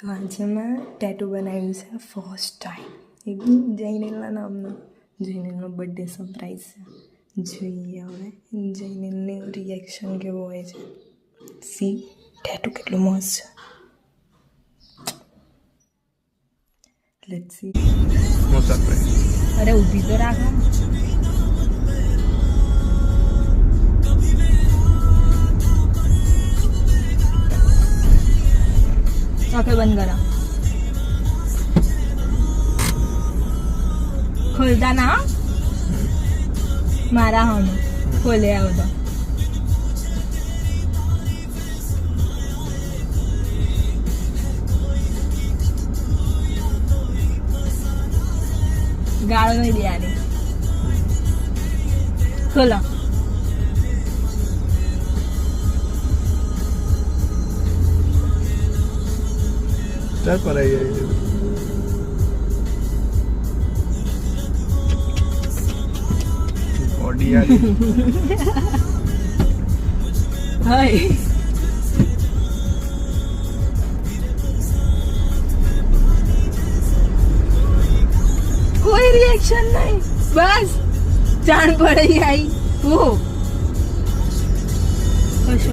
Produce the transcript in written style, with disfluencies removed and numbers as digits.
તો આજે મેં ટેટુ બનાવ્યું છે ફર્સ્ટ ટાઈમ એક જૈનિલના નામનું. જૈનિલનો બર્થડે સરપ્રાઈઝ છે. જોઈએ હવે જૈનિલનું રિએક્શન કેવો હોય છે. સી ટેટુ કેટલું મસ્ત છે. Let's see. No surprise. અરે ઊભી તો રાખ. आंखें बंद करा. खोलता ना मारा हम खोले आओ तो गाल नहीं दिया नहीं. खोलो. चल पर आई है बॉडी आ गई. हाय कोई रिएक्शन नहीं. बस जान पड़ी आई वो